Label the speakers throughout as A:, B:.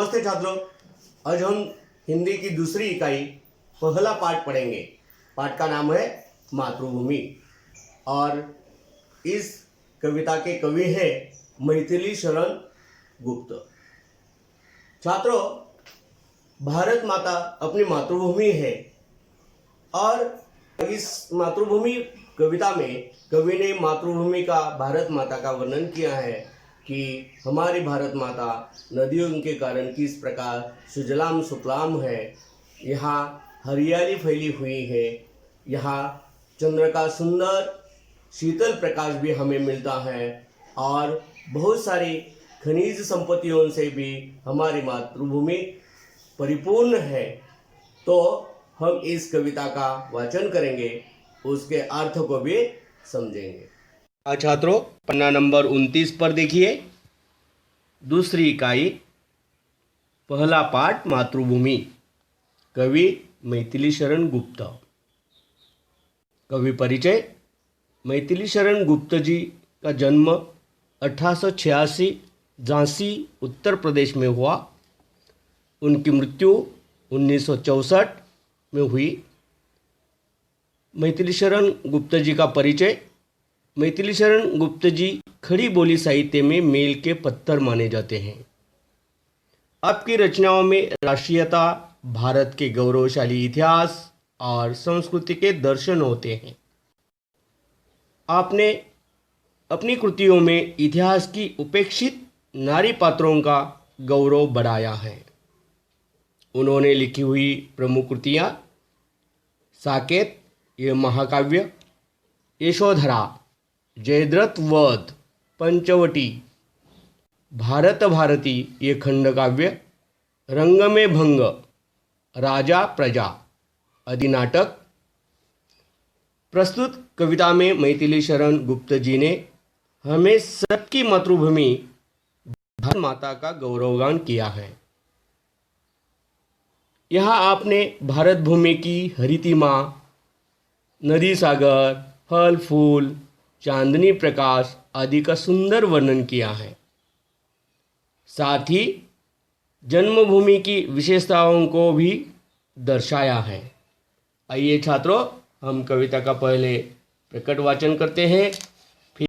A: नमस्ते छात्रों। आज हम हिंदी की दूसरी इकाई पहला पाठ पढ़ेंगे। पाठ का नाम है मातृभूमि और इस कविता के कवि हैं मैथिली शरण गुप्त। छात्रों, भारत माता अपनी मातृभूमि है और इस मातृभूमि कविता में कवि ने मातृभूमि का, भारत माता का वर्णन किया है कि हमारी भारत माता नदियों के कारण किस प्रकार सुजलाम सुफलाम है। यहाँ हरियाली फैली हुई है, यहाँ चंद्र का सुंदर शीतल प्रकाश भी हमें मिलता है और बहुत सारी खनिज संपत्तियों से भी हमारी मातृभूमि परिपूर्ण है। तो हम इस कविता का वाचन करेंगे, उसके अर्थ को भी समझेंगे। छात्रों, पन्ना नंबर 29 पर देखिए, दूसरी इकाई पहला पाठ मातृभूमि। कवि मैथिली शरण गुप्त। कवि परिचय। मैथिली शरण गुप्त जी का जन्म 1886 झांसी उत्तर प्रदेश में हुआ। उनकी मृत्यु 1964 में हुई। मैथिली शरण गुप्त जी का परिचय। मैथिली शरण गुप्त जी खड़ी बोली साहित्य में मील के पत्थर माने जाते हैं। आपकी रचनाओं में राष्ट्रीयता, भारत के गौरवशाली इतिहास और संस्कृति के दर्शन होते हैं। आपने अपनी कृतियों में इतिहास की उपेक्षित नारी पात्रों का गौरव बढ़ाया है। उन्होंने लिखी हुई प्रमुख कृतियाँ साकेत ये महाकाव्य, यशोधरा, जयद्रथ वध, पंचवटी, भारत भारती ये खंडकाव्य, रंग में भंग, राजा प्रजा आदि नाटक। प्रस्तुत कविता में मैथिली शरण गुप्त जी ने हमें सबकी मातृभूमि भारत माता का गौरवगान किया है। यहाँ आपने भारत भूमि की हरितिमा, नदी सागर, फल फूल, चांदनी प्रकाश आदि का सुंदर वर्णन किया है। साथ ही जन्मभूमि की विशेषताओं को भी दर्शाया है। आइए छात्रों, हम कविता का पहले प्रकट वाचन करते हैं, फिर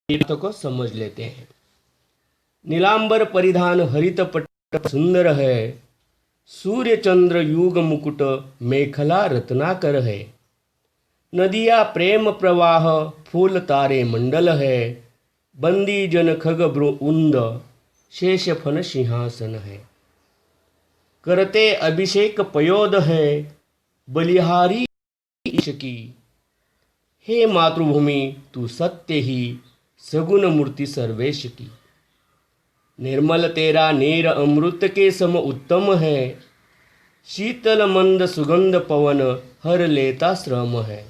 A: अर्थ को समझ लेते हैं। नीलांबर परिधान हरित पट्ट सुंदर है, सूर्य चंद्र युग मुकुट मेखला रत्नाकर है। नदिया प्रेम प्रवाह फूल तारे मंडल है, बंदी जन खग उंद शेष फन सिंहासन है। करते अभिषेक पयोद है, बलिहारी ईश की। हे मातृभूमि तू सत्य ही, सगुण मूर्ति सर्वेश की। निर्मल तेरा नीर अमृत के सम उत्तम है, शीतल मंद सुगंध पवन हर लेता श्रम है।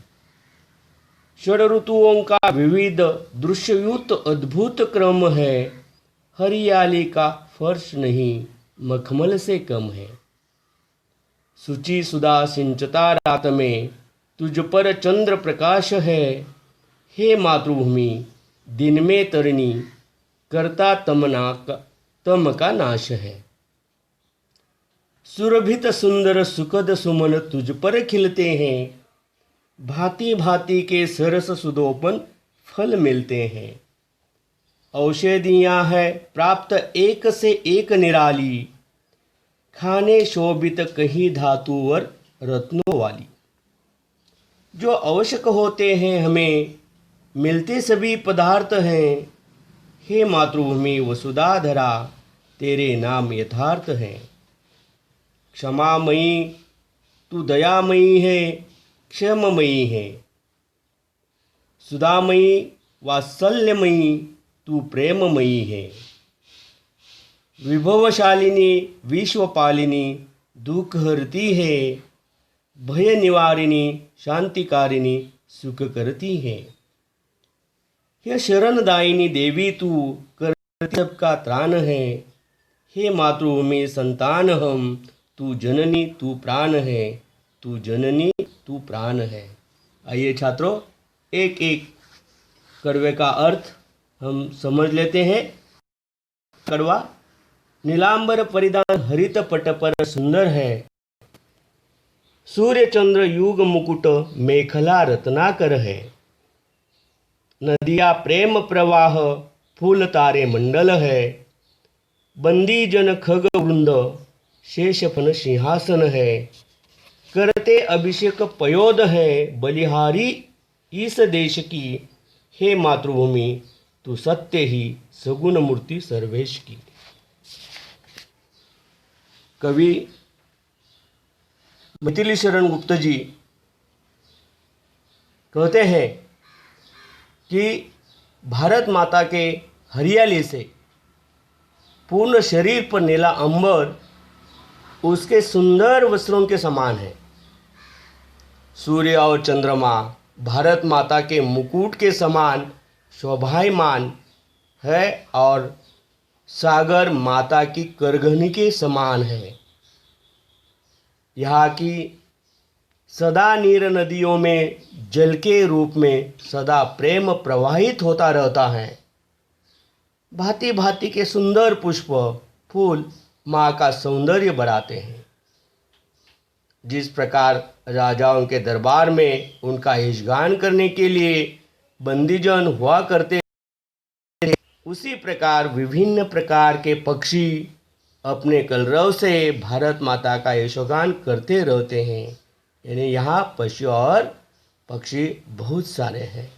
A: षड ऋतुओं का विविध दृश्ययुक्त अद्भुत क्रम है, हरियाली का फर्श नहीं मखमल से कम है। सुचि सुधा सिंचता रात में, तुझ पर चंद्र प्रकाश है। हे मातृभूमि दिन में तरनी, करता तम का नाश है। सुरभित सुंदर सुखद सुमन तुझ पर खिलते हैं, भांति भांति के सरस सुदोपन फल मिलते हैं। औषधियाँ है प्राप्त एक से एक निराली, खाने शोभित कहीं धातुवर रत्नों वाली। जो आवश्यक होते हैं हमें मिलते सभी पदार्थ हैं। हे मातृभूमि वसुधाधरा तेरे नाम यथार्थ हैं। क्षमामयी तू दयामयी है, क्षममयी है। सुधामयी वात्सल्यमयी तू प्रेममयी है। विभवशालिनी विश्वपालिनी दुख हरती है, भय निवारिणी शांतिकारिणी सुख करती है। हे शरणदायिनी देवी तू करती सबका त्राण है। हे मातृभूमि संतान हम, तू जननी तू प्राण है, तू जननी तू प्राण है। आइए छात्रों, एक एक कड़वे का अर्थ हम समझ लेते हैं। कड़वा नीलांबर परिधान हरित पट पर सुंदर है। सूर्य चंद्र युग मुकुट मेखला रत्नाकर है। नदिया प्रेम प्रवाह फूल तारे मंडल है। बंदी जन खग वृंद शेषफन सिंहासन है। करते अभिषेक पयोद है। बलिहारी इस देश की, हे मातृभूमि तू सत्य ही सगुण मूर्ति सर्वेश की। कवि मैथिली शरण गुप्त जी कहते हैं कि भारत माता के हरियाली से पूर्ण शरीर पर नीला अंबर उसके सुंदर वस्त्रों के समान है। सूर्य और चंद्रमा भारत माता के मुकुट के समान शोभायमान है और सागर माता की करघनी के समान है। यहाँ की सदा नीर नदियों में जल के रूप में सदा प्रेम प्रवाहित होता रहता है। भांति भांति के सुंदर पुष्प फूल माँ का सौंदर्य बढ़ाते हैं। जिस प्रकार राजाओं के दरबार में उनका यशगान करने के लिए बंदीजन हुआ करते थे, उसी प्रकार विभिन्न प्रकार के पक्षी अपने कलरव से भारत माता का यशोगान करते रहते हैं। यानी यहाँ पशु और पक्षी बहुत सारे हैं।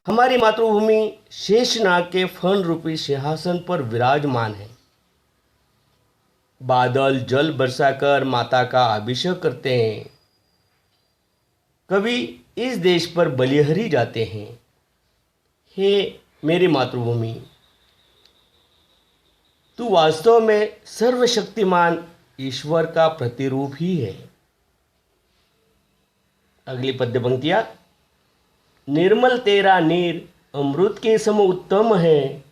A: हमारी मातृभूमि शेषनाग के फन रूपी सिंहासन पर विराजमान है। बादल जल बरसाकर माता का अभिषेक करते हैं। कभी इस देश पर बलिहरी जाते हैं। हे मेरी मातृभूमि, तू वास्तव में सर्वशक्तिमान ईश्वर का प्रतिरूप ही है। अगली पद्य पंक्तियां। निर्मल तेरा नीर अमृत के सम उत्तम है।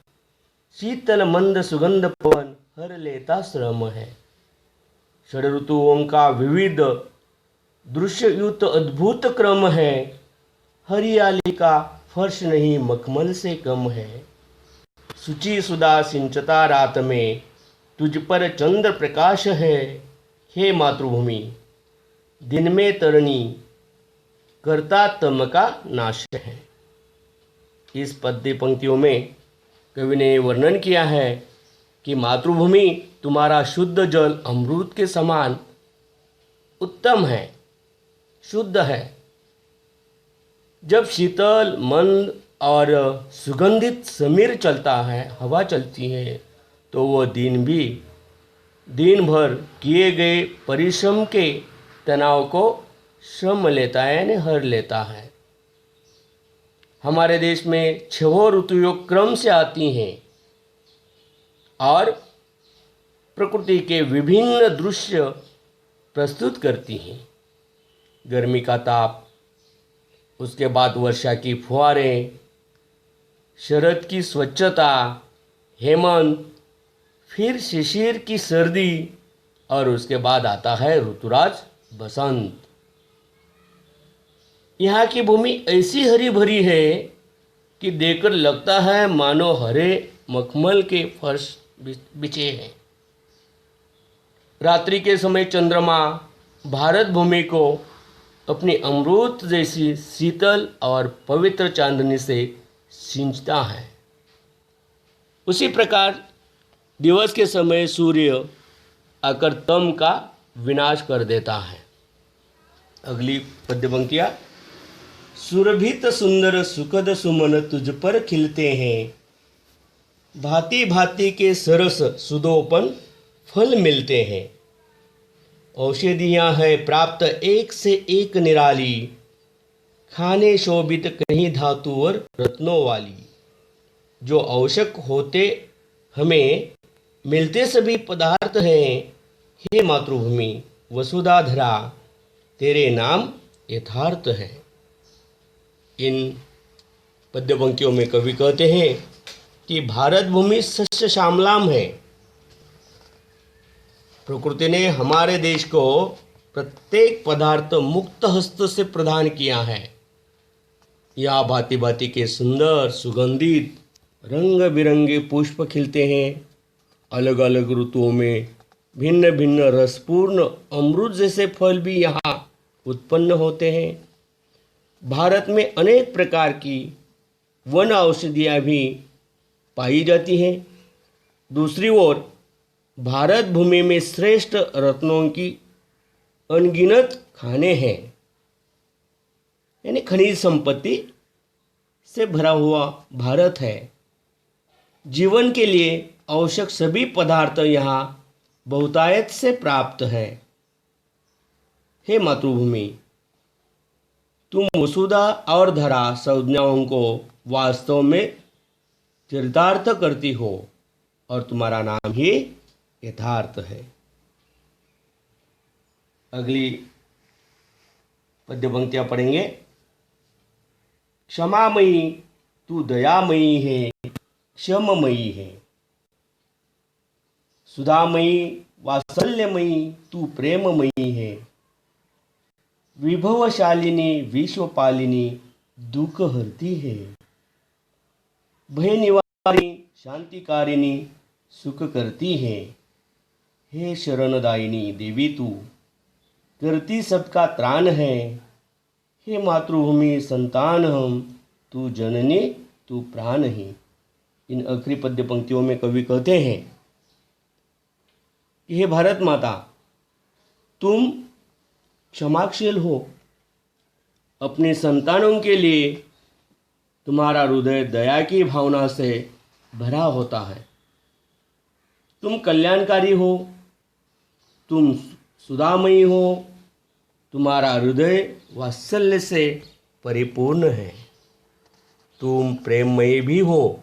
A: शीतल मंद सुगंध पवन हर लेता श्रम है। षड ऋतुओं का विविध दृश्ययुक्त अद्भुत क्रम है। हरियाली का फर्श नहीं मखमल से कम है। सुचि सुधा सिंचता रात में तुझ पर चंद्र प्रकाश है। हे मातृभूमि, दिन में तरणी करता तम का नाश है। इस पद्य पंक्तियों में कवि ने वर्णन किया है कि मातृभूमि तुम्हारा शुद्ध जल अमृत के समान उत्तम है, शुद्ध है। जब शीतल मंद और सुगंधित समीर चलता है, हवा चलती है, तो वो दिन भर किए गए परिश्रम के तनाव को श्रम लेता है, यानी हर लेता है। हमारे देश में 6 ऋतुएं क्रम से आती हैं और प्रकृति के विभिन्न दृश्य प्रस्तुत करती हैं। गर्मी का ताप, उसके बाद वर्षा की फुहारें, शरद की स्वच्छता, हेमंत, फिर शिशिर की सर्दी और उसके बाद आता है ऋतुराज बसंत। यहाँ की भूमि ऐसी हरी भरी है कि देखकर लगता है मानो हरे मखमल के फर्श बिछे हैं। रात्रि के समय चंद्रमा भारत भूमि को अपनी अमृत जैसी शीतल और पवित्र चांदनी से सींचता है। उसी प्रकार दिवस के समय सूर्य आकर तम का विनाश कर देता है। अगली पद्य पंक्तियां। सुरभित सुंदर सुखद सुमन तुझ पर खिलते हैं। भांति भांति के सरस सुदोपन फल मिलते हैं। औषधियाँ है प्राप्त एक से एक निराली। खाने शोभित कहीं धातु और रत्नों वाली। जो आवश्यक होते हमें मिलते सभी पदार्थ हैं। हे मातृभूमि वसुधाधरा, तेरे नाम यथार्थ है। इन पद्य पंक्तियों में कवि कहते हैं कि भारत भूमि सस्य श्यामलाम है। प्रकृति ने हमारे देश को प्रत्येक पदार्थ मुक्त हस्त से प्रदान किया है। यहाँ भांति भांति के सुंदर सुगंधित रंग बिरंगे पुष्प खिलते हैं। अलग अलग ऋतुओं में भिन्न भिन्न रसपूर्ण अमृत जैसे फल भी यहाँ उत्पन्न होते हैं। भारत में अनेक प्रकार की वन औषधियाँ भी पाई जाती हैं। दूसरी ओर भारत भूमि में श्रेष्ठ रत्नों की अनगिनत खाने हैं, यानी खनिज संपत्ति से भरा हुआ भारत है। जीवन के लिए आवश्यक सभी पदार्थ यहाँ बहुतायत से प्राप्त है। हे मातृभूमि, तुम वसुधा और धरा संज्ञाओं को वास्तव में चरितार्थ करती हो और तुम्हारा नाम ही यथार्थ है। अगली पद्य पंक्तियां पढ़ेंगे। क्षमामयी तू दयामयी है, क्षममयी है। सुधामयी वात्सल्यमयी तू प्रेममयी है। विभवशालिनी विश्वपालिनी दुख हरती है। भय निवारिणी शांतिकारिणी सुख करती है। हे शरणदायिनी देवी तू करती सबका त्राण है। हे मातृभूमि संतान हम, तू जननी तू प्राण ही। इन आखिरी पद्य पंक्तियों में कवि कहते हैं कि हे भारत माता, तुम क्षमाशील हो। अपने संतानों के लिए तुम्हारा हृदय दया की भावना से भरा होता है। तुम कल्याणकारी हो, तुम सुधामयी हो, तुम्हारा हृदय वात्सल्य से परिपूर्ण है। तुम प्रेममयी भी हो,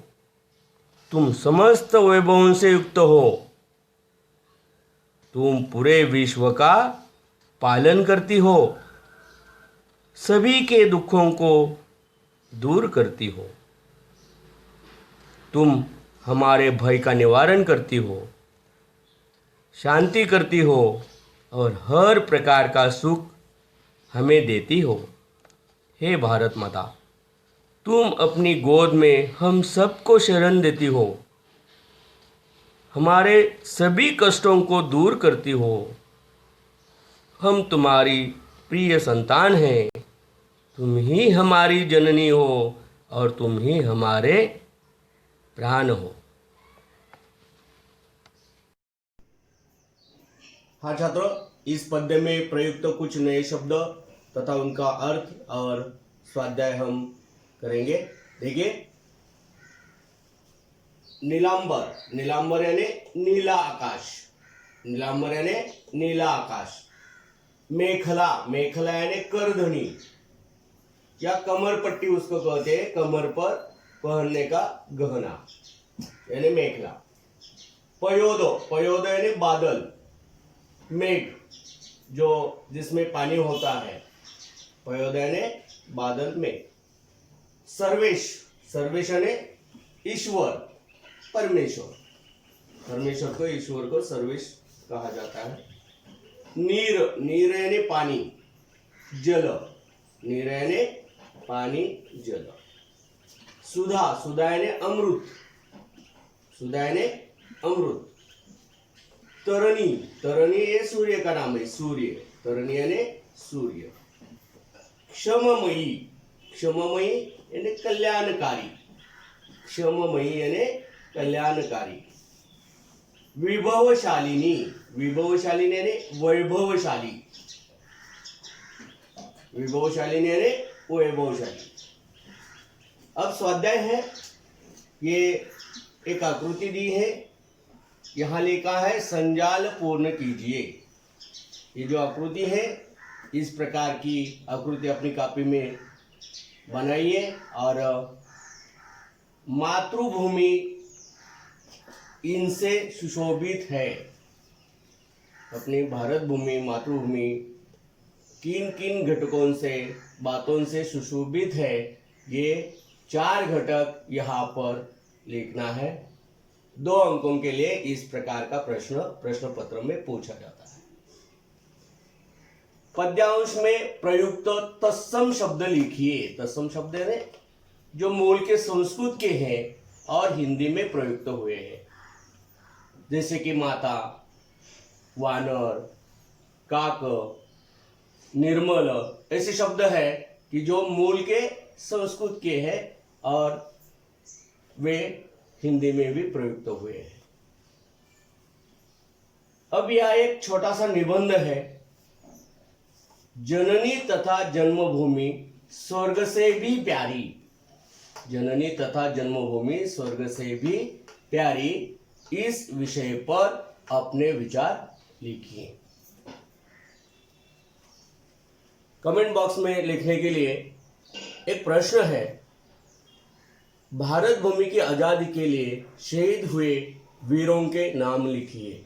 A: तुम समस्त वैभवों से युक्त हो। तुम पूरे विश्व का पालन करती हो, सभी के दुखों को दूर करती हो। तुम हमारे भय का निवारण करती हो, शांति करती हो और हर प्रकार का सुख हमें देती हो। हे भारत माता, तुम अपनी गोद में हम सबको शरण देती हो, हमारे सभी कष्टों को दूर करती हो। हम तुम्हारी प्रिय संतान हैं, तुम ही हमारी जननी हो और तुम ही हमारे प्राण हो। हाँ छात्रों, इस पद्य में प्रयुक्त कुछ नए शब्द तथा उनका अर्थ और स्वाध्याय हम करेंगे। देखिए, नीलांबर, नीलांबर यानी नीला आकाश, नीलांबर यानी नीला आकाश। मेखला, मेखला यानी करधनी या कमर पट्टी उसको कहते हैं, कमर पर पहनने का गहना यानी मेखला। पयोदो, पयोदो यानी बादल, मेघ जो जिसमें पानी होता है, पयोदो यानी बादल में। सर्वेश, सर्वेश यानी ईश्वर, परमेश्वर, परमेश्वर को, ईश्वर को सर्वेश कहा जाता है। नीर, नीर यानी पानी, जल, नीर यानी पानी जल। सुधा, सुधा यानी अमृत, सुधा यानी अमृत। तरणी, तरणी ये सूर्य का नाम है, सूर्य, तरणी यानी सूर्य। क्षममयी, क्षममयी यानी कल्याणकारी, क्षममयी यानी कल्याणकारी। विभवशालिनी, विभवशालिनी यानी वैभवशाली, विभवशालिनी यानी वैभवशाली। अब स्वाध्याय है, ये एक आकृति दी है, यहाँ लिखा है संजाल पूर्ण कीजिए। ये जो आकृति है, इस प्रकार की आकृति अपनी कॉपी में बनाइए और मातृभूमि इनसे सुशोभित है। अपनी भारत भूमि, मातृभूमि किन किन घटकों से, बातों से सुशोभित है, ये 4 घटक यहाँ पर लिखना है। 2 अंकों के लिए इस प्रकार का प्रश्न पत्र में पूछा जाता है। पद्यांश में प्रयुक्त तत्सम शब्द लिखिए। तत्सम शब्द है जो मूल के संस्कृत के हैं और हिंदी में प्रयुक्त हुए हैं। जैसे कि माता, वानर, काक, निर्मल, ऐसे शब्द है कि जो मूल के संस्कृत के हैं और वे हिंदी में भी प्रयुक्त हुए हैं। अब यह एक छोटा सा निबंध है। जननी तथा जन्मभूमि स्वर्ग से भी प्यारी, जननी तथा जन्मभूमि स्वर्ग से भी प्यारी, इस विषय पर अपने विचार लिखिए। कमेंट बॉक्स में लिखने के लिए एक प्रश्न है, भारत भूमि की आजादी के लिए शहीद हुए वीरों के नाम लिखिए।